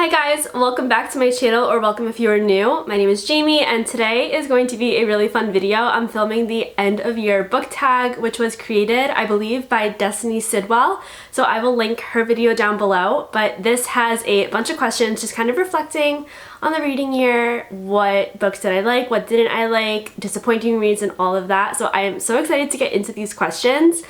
Hi guys, welcome back to my channel, or welcome if you are new. My name is Jamie and today is going to be a really fun video. I'm filming the end of year book tag, which was created, I believe, by Destiny Sidwell. So I will link her video down below, but this has a bunch of questions just kind of reflecting on the reading year. What books did I like? What didn't I like? Disappointing reads and all of that. So I am so excited to get into these questions.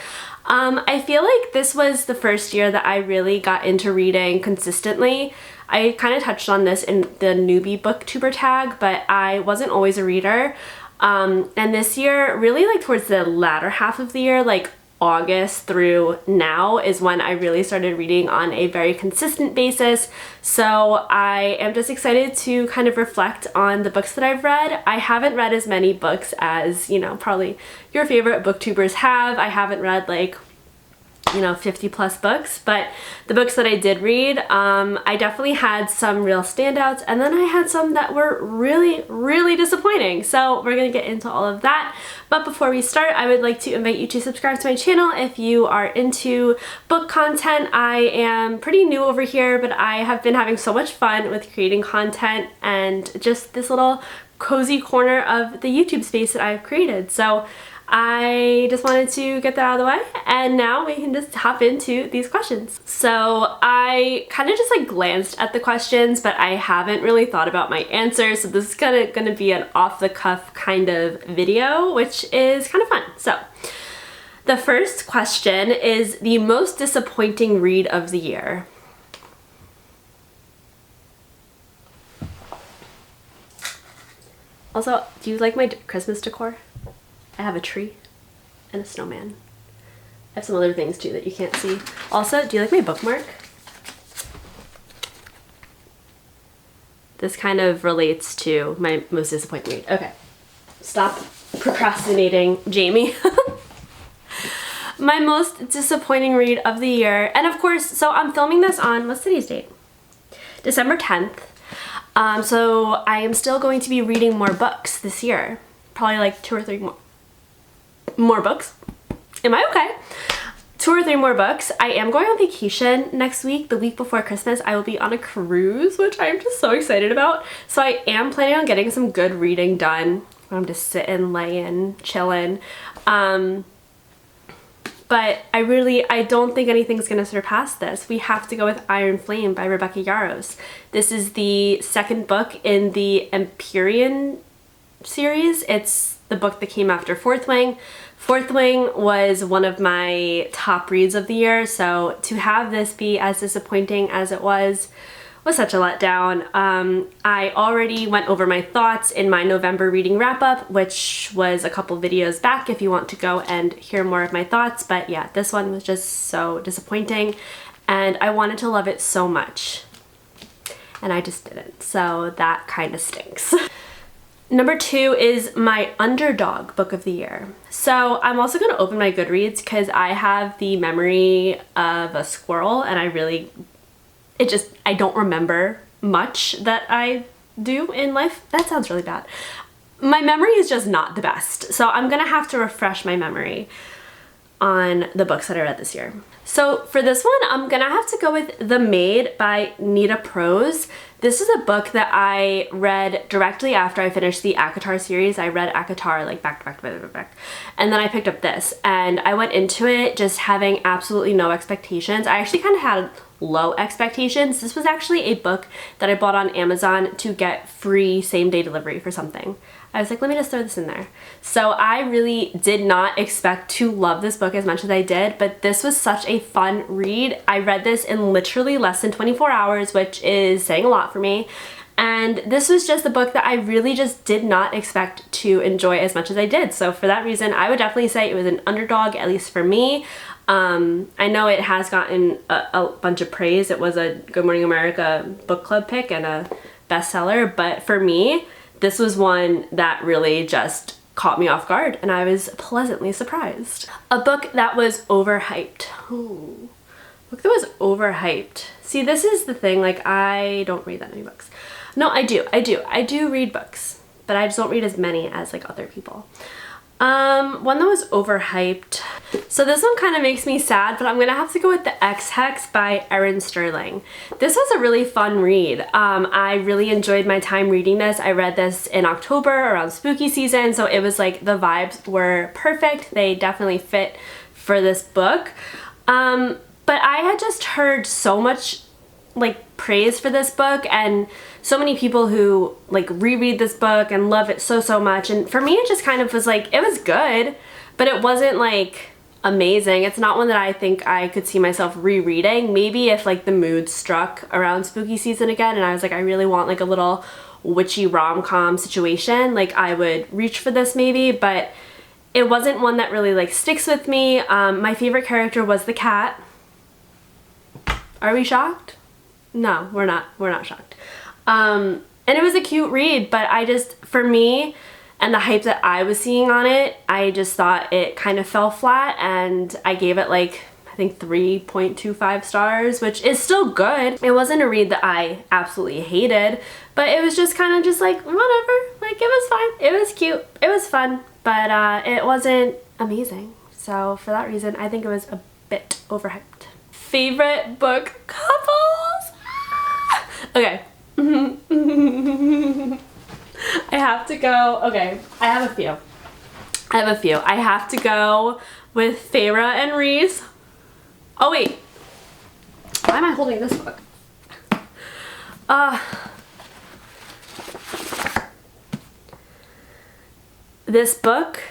I feel like this was the first year that I really got into reading consistently. I kind of touched on this in the newbie booktuber tag, but I wasn't always a reader. And this year, really like towards the latter half of the year, like August through now, is when I really started reading on a very consistent basis. So I am just excited to kind of reflect on the books that I've read. I haven't read as many books as, you know, probably your favorite booktubers have. I haven't read like 50 plus books, but the books that I did read, I definitely had some real standouts, and then I had some that were really disappointing. So we're gonna get into all of that. But before we start, I would like to invite you to subscribe to my channel if you are into book content. I am pretty new over here, but I have been having so much fun with creating content and just this little cozy corner of the YouTube space that I've created. So I just wanted to get that out of the way, and now we can just hop into these questions. So I kind of just like glanced at the questions, but I haven't really thought about my answers, so this is gonna be an off-the-cuff kind of video, which is kind of fun. So the first question is the most disappointing read of the year. Also, do you like my Christmas decor? I have a tree and a snowman. I have some other things too that you can't see. Also, do you like my bookmark? This kind of relates to my most disappointing read. Okay, stop procrastinating, Jamie. My most disappointing read of the year, and of course, so I'm filming this on, what's today's date? December 10th. So I am still going to be reading more books this year. Probably like 2 or 3 more books. Am I okay? 2 or 3 more books. I am going on vacation next week. The week before Christmas, I will be on a cruise, which I'm just so excited about. So I am planning on getting some good reading done. I'm just sitting, laying, chilling. But I don't think anything's gonna surpass this. We have to go with Iron Flame by Rebecca Yarros. This is the second book in the Empyrean series. It's the book that came after Fourth Wing. Fourth Wing was one of my top reads of the year, so to have this be as disappointing as it was such a letdown. I already went over my thoughts in my November reading wrap-up, which was a couple videos back if you want to go and hear more of my thoughts, but yeah, this one was just so disappointing, and I wanted to love it so much, and I just didn't, so that kind of stinks. Number 2 is my underdog book of the year. So I'm also going to open my Goodreads because I have the memory of a squirrel, and I don't remember much that I do in life. That sounds really bad. My memory is just not the best. So I'm going to have to refresh my memory on the books that I read this year. So for this one, I'm gonna have to go with The Maid by Nita Prose. This is a book that I read directly after I finished the ACOTAR series. I read ACOTAR like back to back, and then I picked up this, and I went into it just having absolutely no expectations. I actually kind of had low expectations. This was actually a book that I bought on Amazon to get free same-day delivery for something. I was like, let me just throw this in there. So I really did not expect to love this book as much as I did, but this was such a fun read. I read this in literally less than 24 hours, which is saying a lot for me. And this was just a book that I really just did not expect to enjoy as much as I did. So for that reason, I would definitely say it was an underdog, at least for me. I know it has gotten a bunch of praise. It was a Good Morning America book club pick and a bestseller, but for me, this was one that really just caught me off guard, and I was pleasantly surprised. A book that was overhyped. Ooh. A book that was overhyped. See, this is the thing, like, I don't read that many books. No, I do read books, but I just don't read as many as like other people. One that was overhyped. So this one kind of makes me sad, but I'm gonna have to go with The X-Hex by Erin Sterling. This was a really fun read. I really enjoyed my time reading this. I read this in October around spooky season, so it was like the vibes were perfect. They definitely fit for this book. But I had just heard so much like praise for this book and so many people who like reread this book and love it so much, and for me it just kind of was like, it was good, but it wasn't like amazing. It's not one that I think I could see myself rereading. Maybe if like the mood struck around spooky season again and I was like, I really want like a little witchy rom-com situation, like I would reach for this maybe, but it wasn't one that really like sticks with me. My favorite character was the cat. Are we shocked? No, we're not shocked. And it was a cute read, but I just, for me, and the hype that I was seeing on it, I just thought it kind of fell flat, and I gave it like, I think 3.25 stars, which is still good. It wasn't a read that I absolutely hated, but it was just kind of just like, whatever, like it was fine. It was cute, it was fun, but it wasn't amazing. So for that reason, I think it was a bit overhyped. Favorite book couples? Okay. I have to go, okay, I have a few. I have to go with Feyre and Rhys. Oh wait, why am I holding this book? This book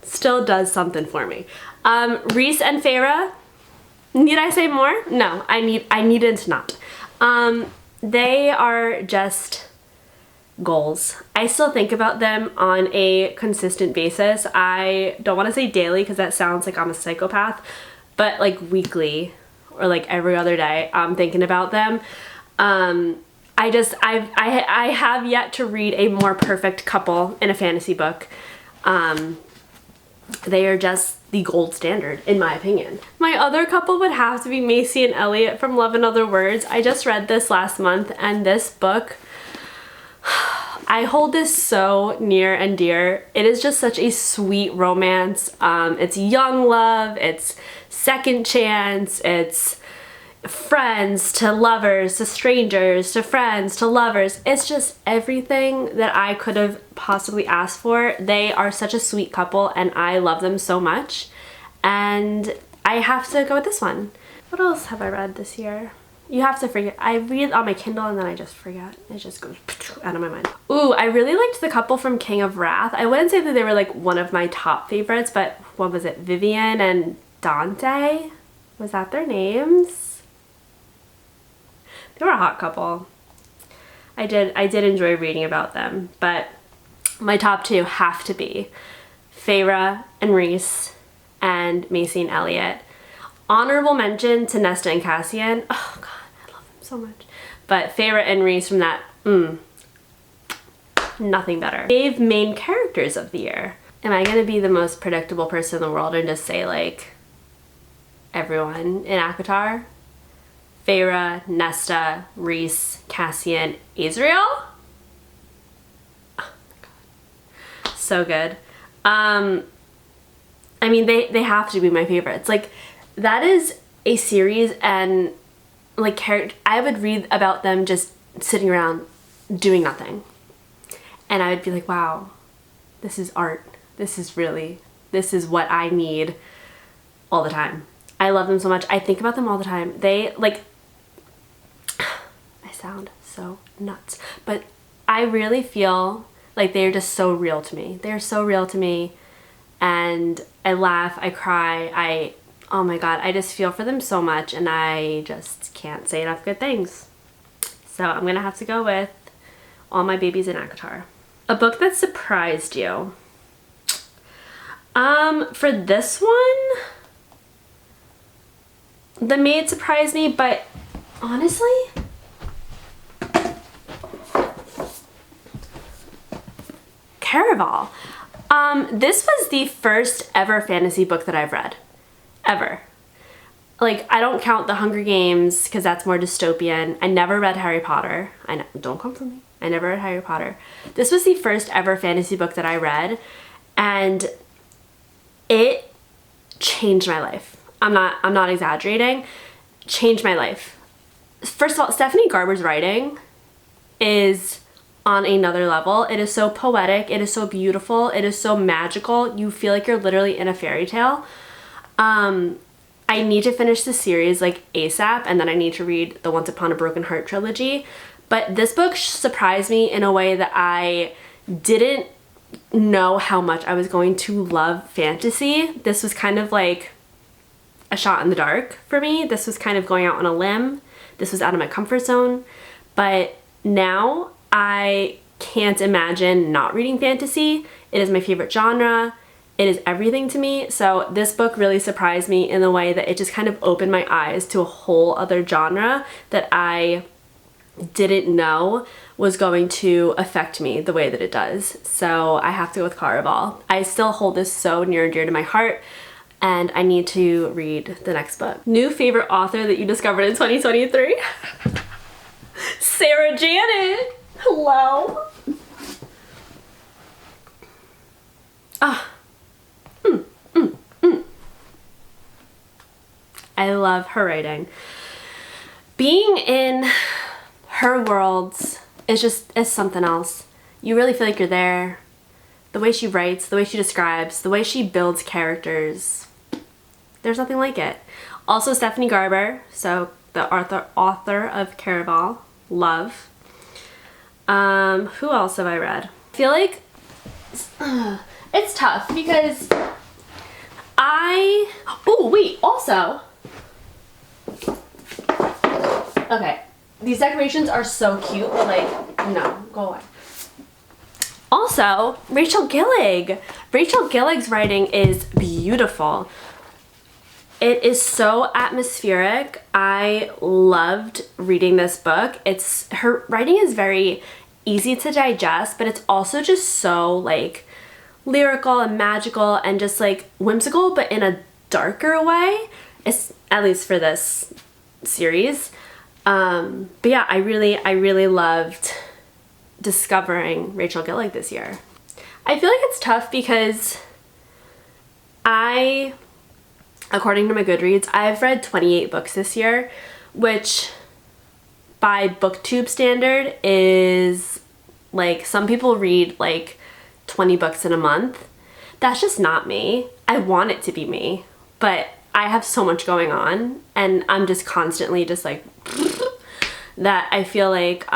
still does something for me. Rhys and Feyre, need I say more? No, I needed to not. They are just goals. I still think about them on a consistent basis. I don't want to say daily because that sounds like I'm a psychopath, but like weekly or like every other day I'm thinking about them. I have yet to read a more perfect couple in a fantasy book. They are just the gold standard, in my opinion. My other couple would have to be Macy and Elliot from Love and Other Words. I just read this last month, and this book, I hold this so near and dear. It is just such a sweet romance. It's young love, it's second chance, it's friends to lovers to strangers to friends to lovers. It's just everything that I could have possibly asked for. They are such a sweet couple and I love them so much, and I have to go with this one. What else have I read this year? You have to forget. I read on my Kindle and then I just forget. It just goes out of my mind. Ooh, I really liked the couple from King of Wrath. I wouldn't say that they were like one of my top favorites, but what was it? Vivian and Dante? Was that their names? They were a hot couple. I did enjoy reading about them, but my top two have to be Feyre and Rhys and Macy and Elliot. Honorable mention to Nesta and Cassian. Oh god, I love them so much. But Feyre and Rhys from that, nothing better. Fave main characters of the year. Am I gonna be the most predictable person in the world and just say like everyone in ACOTAR? Feyre, Nesta, Rhys, Cassian, Azriel? Oh my god. So good. I mean, they have to be my favorites. Like, that is a series and like I would read about them just sitting around doing nothing. And I would be like, wow, this is art. This is what I need all the time. I love them so much. I think about them all the time. They like, I sound so nuts, but I really feel like they're just so real to me. They're so real to me, and I laugh, I cry, oh my god, I just feel for them so much, and I just can't say enough good things. So I'm gonna have to go with All My Babies in ACOTAR. A book that surprised you. For this one, The Maid surprised me, but honestly, Caraval. This was the first ever fantasy book that I've read. Ever. Like, I don't count The Hunger Games because that's more dystopian. I never read Harry Potter. Don't come for me. I never read Harry Potter. This was the first ever fantasy book that I read, and It changed my life. I'm not exaggerating. Changed my life. First of all, Stephanie Garber's writing is on another level. It is so poetic. It is so beautiful. It is so magical. You feel like you're literally in a fairy tale. I need to finish the series like ASAP, and then I need to read the Once Upon a Broken Heart trilogy. But this book surprised me in a way that I didn't know how much I was going to love fantasy. This was kind of like a shot in the dark for me. This was kind of going out on a limb. This was out of my comfort zone. But now I can't imagine not reading fantasy. It is my favorite genre. It is everything to me. So this book really surprised me in the way that it just kind of opened my eyes to a whole other genre that I didn't know was going to affect me the way that it does. So I have to go with Caraval. I still hold this so near and dear to my heart, and I need to read the next book. New favorite author that you discovered in 2023? Sarah Janet. Hello. I love her writing. Being in her worlds is something else. You really feel like you're there. The way she writes, the way she describes, the way she builds characters. There's nothing like it. Also Stephanie Garber, so the author of Caraval. Love. Who else have I read? I feel like it's tough because oh wait, also, okay, these decorations are so cute, but like, no, go away. Also, Rachel Gillig. Rachel Gillig's writing is beautiful. It is so atmospheric. I loved reading this book. Her writing is very easy to digest, but it's also just so like lyrical and magical and just like whimsical, but in a darker way. It's at least for this series. But yeah, I really loved discovering Rachel Gillig this year. I feel like it's tough because according to my Goodreads, I've read 28 books this year, which by BookTube standard is like, some people read like 20 books in a month. That's just not me. I want it to be me, but I have so much going on and I'm just constantly just like that I feel like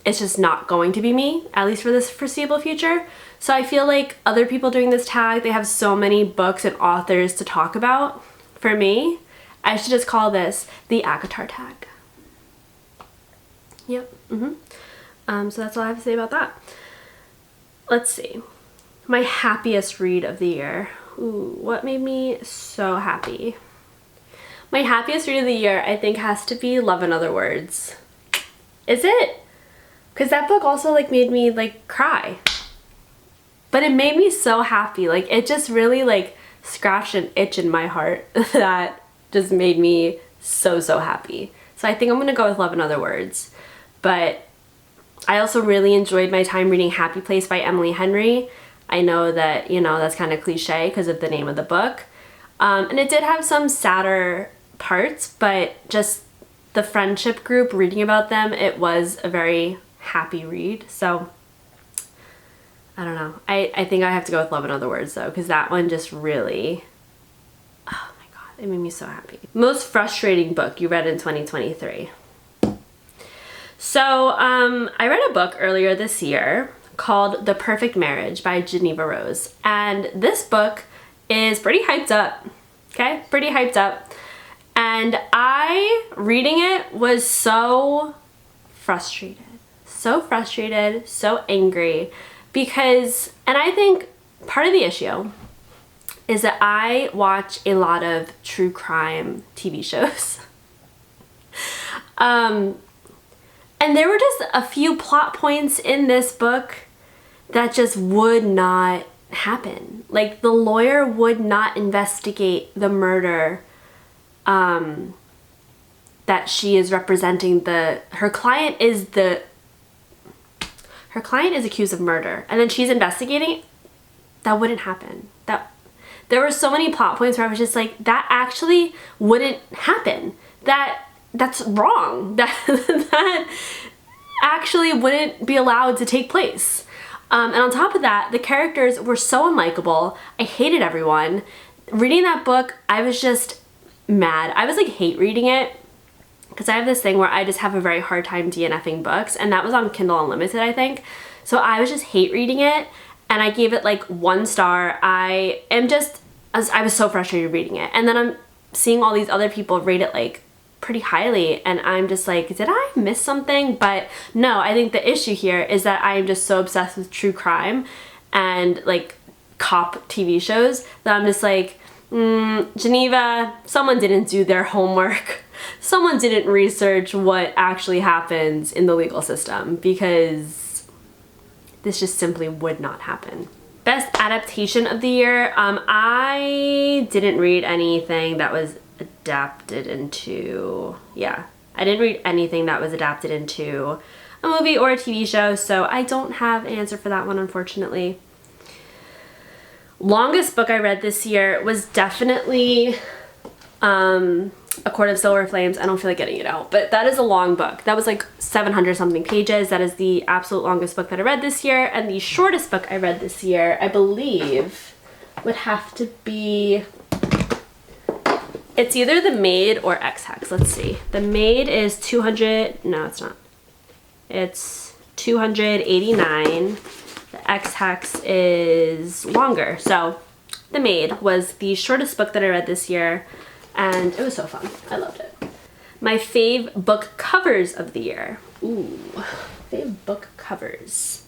it's just not going to be me, at least for this foreseeable future. So I feel like other people doing this tag, they have so many books and authors to talk about. For me, I should just call this the ACOTAR tag. Yep. So that's all I have to say about that. Let's see. My happiest read of the year. Ooh, what made me so happy? My happiest read of the year, I think, has to be Love in Other Words. Is it? Because that book also like made me like cry. But it made me so happy. Like, it just really like scratched an itch in my heart that just made me so happy. So I think I'm gonna go with Love in Other Words. But I also really enjoyed my time reading Happy Place by Emily Henry. I know that, you know, that's kind of cliche because of the name of the book. And it did have some sadder parts, but just the friendship group, reading about them, it was a very happy read. So I don't know. I think I have to go with Love in Other Words though, because that one just really, oh my god, it made me so happy. Most frustrating book you read in 2023. So I read a book earlier this year called The Perfect Marriage by Geneva Rose, and this book is pretty hyped up. Okay, pretty hyped up. And reading it was so frustrated, so angry, because, and I think part of the issue is that I watch a lot of true crime TV shows. And there were just a few plot points in this book that just would not happen. Like, the lawyer would not investigate the murder that she is representing. Her client is accused of murder, and then she's investigating. That wouldn't happen. There were so many plot points where I was just like, that actually wouldn't happen. That's wrong. That actually wouldn't be allowed to take place. And on top of that, the characters were so unlikable. I hated everyone. Reading that book, I was just mad. I was like hate reading it because I have this thing where I just have a very hard time DNFing books, and that was on Kindle Unlimited, I think. So I was just hate reading it, and I gave it like 1 star. I was so frustrated reading it. And then I'm seeing all these other people rate it like pretty highly, and I'm just like, did I miss something? But no, I think the issue here is that I am just so obsessed with true crime and like cop TV shows that I'm just like, Geneva, someone didn't do their homework. Someone didn't research what actually happens in the legal system, because this just simply would not happen. Best adaptation of the year. I didn't read anything that was adapted into, I didn't read anything that was adapted into a movie or a TV show, so I don't have an answer for that one, unfortunately. Longest book I read this year was definitely A Court of Silver Flames. I don't feel like getting it out, but that is a long book. That was like 700 something pages. That is the absolute longest book that I read this year. And the shortest book I read this year, I believe, would have to be, it's either The Maid or X-Hex. Let's see. The Maid is 200, no, it's not. It's 289. The X-Hex is longer. So The Maid was the shortest book that I read this year, and it was so fun. I loved it. My fave book covers of the year. Ooh, fave book covers.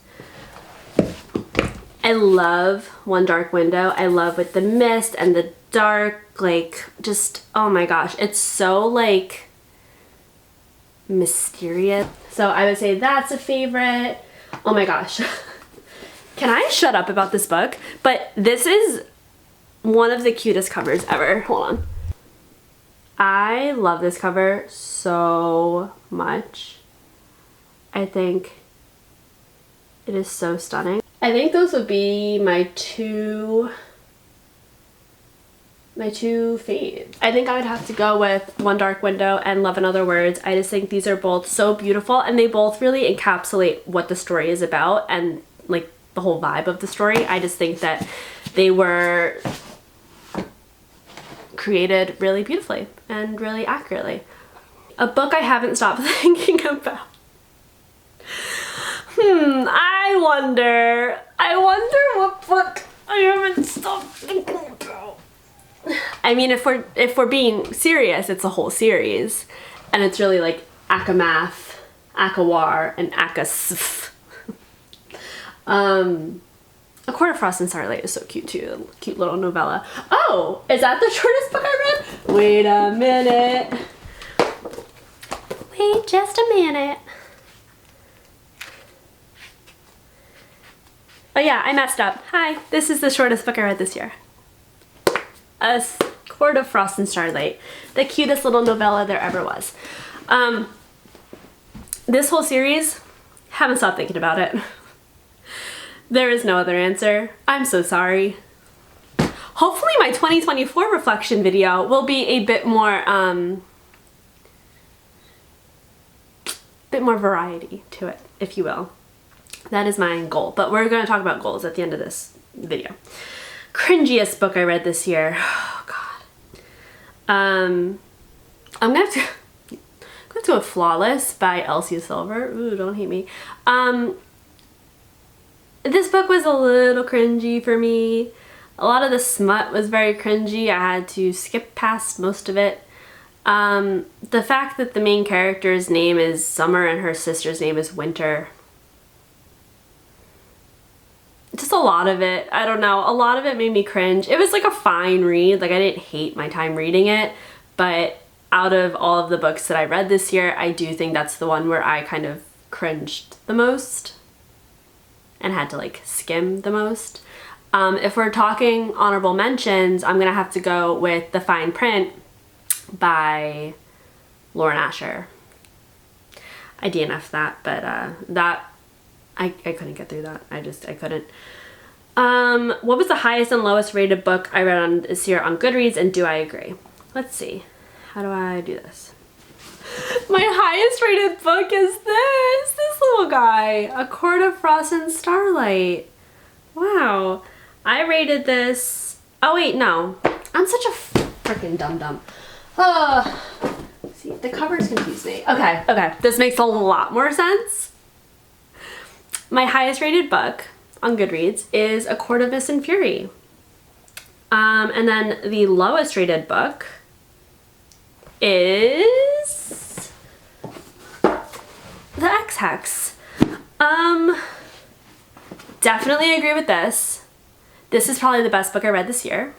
I love One Dark Window. I love With the Mist and the dark, like, just, oh my gosh, it's so like mysterious. So I would say that's a favorite. Oh my gosh. Can I shut up about this book? But this is one of the cutest covers ever. Hold on. I love this cover so much. I think it is so stunning. I think those would be my two faves. I think I would have to go with One Dark Window and Love in Other Words. I just think these are both so beautiful, and they both really encapsulate what the story is about and like the whole vibe of the story. I just think that they were created really beautifully and really accurately. A book I haven't stopped thinking about. I wonder what book I haven't stopped thinking about. I mean, if we're being serious, it's a whole series, and it's really like Akamath, Akawar, and Akasf. A Court of Frost and Starlight is so cute too. A cute little novella. Oh, is that the shortest book I read? Wait a minute. Wait just a minute. Oh yeah, I messed up. Hi, this is the shortest book I read this year. A Court of Frost and Starlight. The cutest little novella there ever was. This whole series, haven't stopped thinking about it. There is no other answer. I'm so sorry. Hopefully my 2024 reflection video will be a bit more variety to it, if you will. That is my goal, but we're going to talk about goals at the end of this video. Cringiest book I read this year. Oh God. I'm gonna have to go with Flawless by Elsie Silver. Ooh, don't hate me. This book was a little cringy for me. A lot of the smut was very cringy. I had to skip past most of it. The fact that the main character's name is Summer and her sister's name is Winter. Just a lot of it, I don't know, a lot of it made me cringe. It was like a fine read, like I didn't hate my time reading it, but out of all of the books that I read this year, I do think that's the one where I kind of cringed the most and had to like skim the most. If we're talking honorable mentions, I'm gonna have to go with The Fine Print by Lauren Asher. I DNF'd that, but I couldn't get through that. I couldn't. What was the highest and lowest rated book I read on this year on Goodreads, and do I agree? Let's see. How do I do this? My highest rated book is this little guy, A Court of Frost and Starlight. Wow. I rated this, oh wait, no. I'm such a freaking dum-dum. Oh, see, the covers confuse me. Okay, this makes a lot more sense. My highest rated book on Goodreads is A Court of Mist and Fury. And then the lowest rated book is The X-Hex. Definitely agree with this. This is probably the best book I read this year.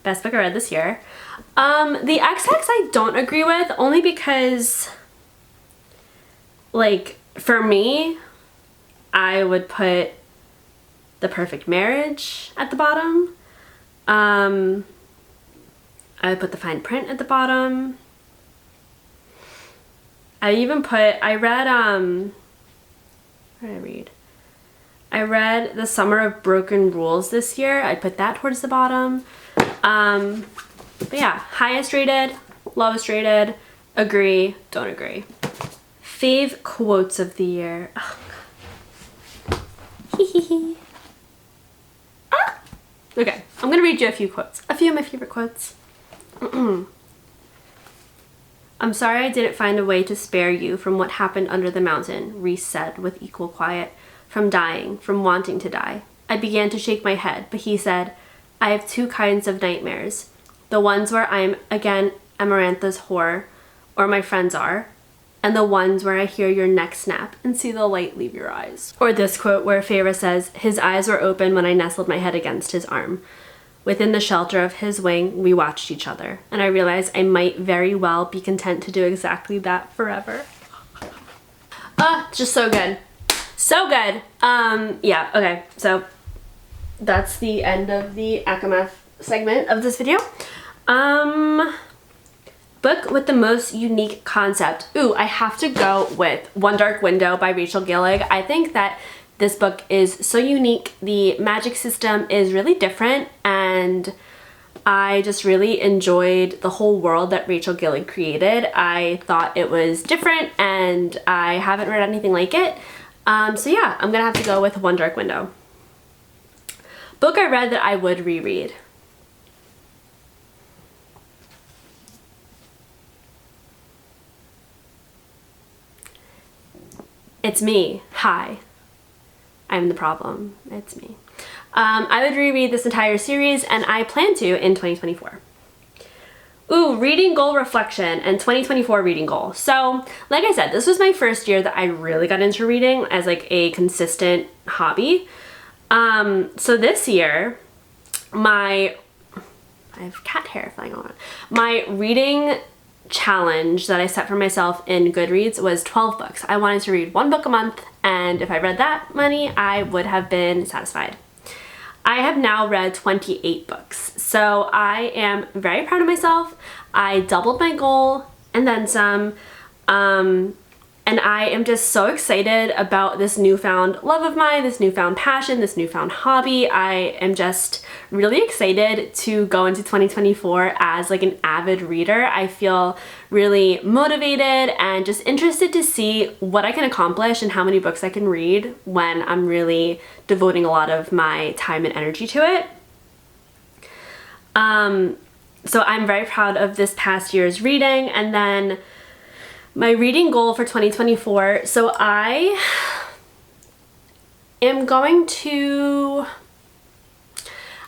Best book I read this year. The X-Hex I don't agree with, only because, like, for me, I would put The Perfect Marriage at the bottom. I would put The Fine Print at the bottom. I even put, I read, what did I read? I read The Summer of Broken Rules this year. I put that towards the bottom. But yeah, highest rated, lowest rated, agree, don't agree. Fave quotes of the year. Oh, God. Ah! Okay, I'm gonna read you a few quotes. A few of my favorite quotes. I'm sorry I didn't find a way to spare you from what happened under the mountain, Reese said with equal quiet. From dying, from wanting to die. I began to shake my head, but he said, I have two kinds of nightmares. The ones where I'm again Amarantha's whore, or my friends are, and the ones where I hear your neck snap and see the light leave your eyes. Or this quote where Feyre says, his eyes were open when I nestled my head against his arm. Within the shelter of his wing, we watched each other, and I realized I might very well be content to do exactly that forever. It's just so good. So good. Yeah, okay, so that's the end of the Akamath segment of this video. Book with the most unique concept. Ooh, I have to go with One Dark Window by Rachel Gillig. I think that this book is so unique. The magic system is really different, and I just really enjoyed the whole world that Rachel Gillig created. I thought it was different, and I haven't read anything like it. So yeah, I'm gonna have to go with One Dark Window. Book I read that I would reread. It's me. Hi. I'm the problem. It's me. I would reread this entire series, and I plan to in 2024. Ooh, reading goal reflection and 2024 reading goal. So, like I said, this was my first year that I really got into reading as like a consistent hobby. So this year, I have cat hair flying on. My reading challenge that I set for myself in Goodreads was 12 books. I wanted to read one book a month, and if I read that many, I would have been satisfied. I have now read 28 books, so I am very proud of myself. I doubled my goal and then some, and I am just so excited about this newfound love of mine, this newfound passion, this newfound hobby. I am just really excited to go into 2024 as like an avid reader. I feel really motivated and just interested to see what I can accomplish and how many books I can read when I'm really devoting a lot of my time and energy to it. So I'm very proud of this past year's reading. And then my reading goal for 2024. So I am going to,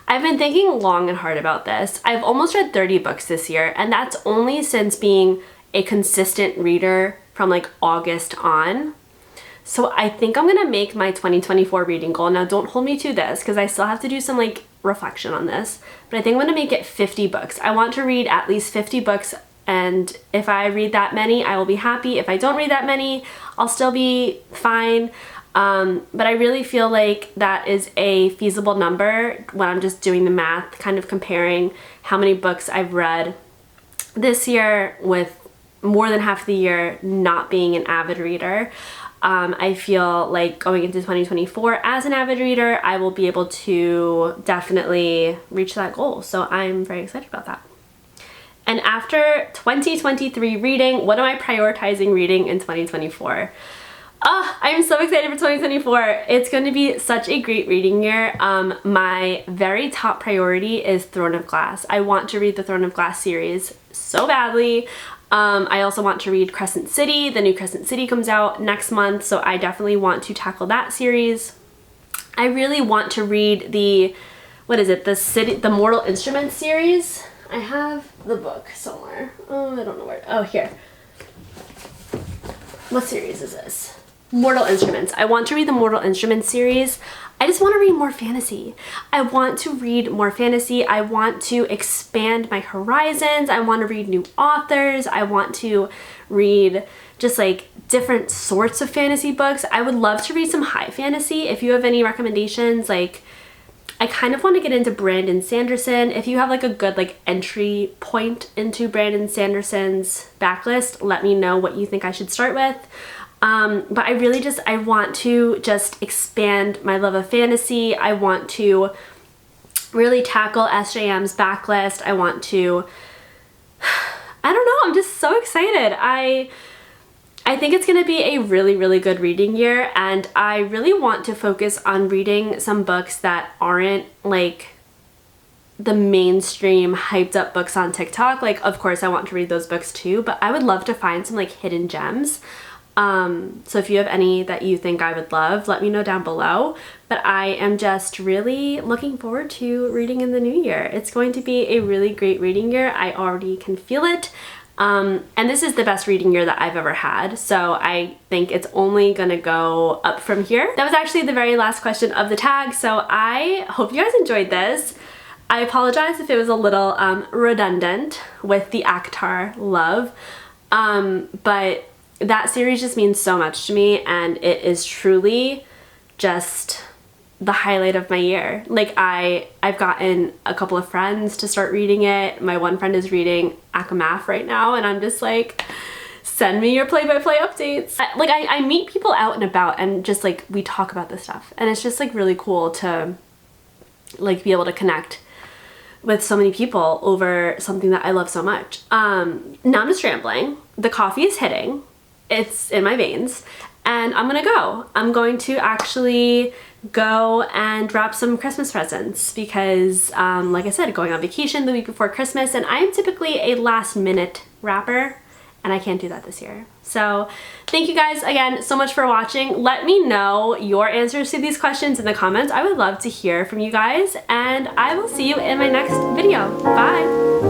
I've been thinking long and hard about this. I've almost read 30 books this year, and that's only since being a consistent reader from like August on. So I think I'm gonna make my 2024 reading goal. Now don't hold me to this because I still have to do some like reflection on this, but I think I'm gonna make it 50 books. I want to read at least 50 books, and if I read that many, I will be happy. If I don't read that many, I'll still be fine. But I really feel like that is a feasible number when I'm just doing the math, kind of comparing how many books I've read this year with more than half the year not being an avid reader. I feel like going into 2024 as an avid reader, I will be able to definitely reach that goal. So I'm very excited about that. And after 2023 reading, what am I prioritizing reading in 2024? I'm so excited for 2024. It's going to be such a great reading year. My very top priority is Throne of Glass. I want to read the Throne of Glass series so badly. I also want to read Crescent City. The new Crescent City comes out next month, so I definitely want to tackle that series. I really want to read the, what is it, the Mortal Instruments series. I have the book somewhere. Oh, I don't know where. Oh, here. What series is this? Mortal Instruments. I want to read the Mortal Instruments series. I just want to read more fantasy. I want to read more fantasy. I want to expand my horizons. I want to read new authors. I want to read just like different sorts of fantasy books. I would love to read some high fantasy. If you have any recommendations, like I kind of want to get into Brandon Sanderson. If you have like a good like entry point into Brandon Sanderson's backlist, let me know what you think I should start with. But I want to just expand my love of fantasy. I want to really tackle SJM's backlist. I want to, I don't know, I'm just so excited. I think it's going to be a really, really good reading year, and I really want to focus on reading some books that aren't like the mainstream hyped up books on TikTok. Like, of course I want to read those books too, but I would love to find some like hidden gems. So if you have any that you think I would love, let me know down below. But I am just really looking forward to reading in the new year. It's going to be a really great reading year. I already can feel it. And this is the best reading year that I've ever had. So I think it's only gonna go up from here. That was actually the very last question of the tag. So I hope you guys enjoyed this. I apologize if it was a little redundant with the ACOTAR love. But that series just means so much to me, and it is truly just the highlight of my year. Like I've gotten a couple of friends to start reading it. My one friend is reading ACOMAF right now, and I'm just like, send me your play-by-play updates. I meet people out and about, and just like we talk about this stuff, and it's just like really cool to like be able to connect with so many people over something that I love so much. Now I'm just rambling. The coffee is hitting. It's in my veins, and I'm gonna go. I'm going to actually go and wrap some Christmas presents because, like I said, going on vacation the week before Christmas, and I am typically a last minute wrapper, and I can't do that this year. So thank you guys again so much for watching. Let me know your answers to these questions in the comments. I would love to hear from you guys, and I will see you in my next video. Bye!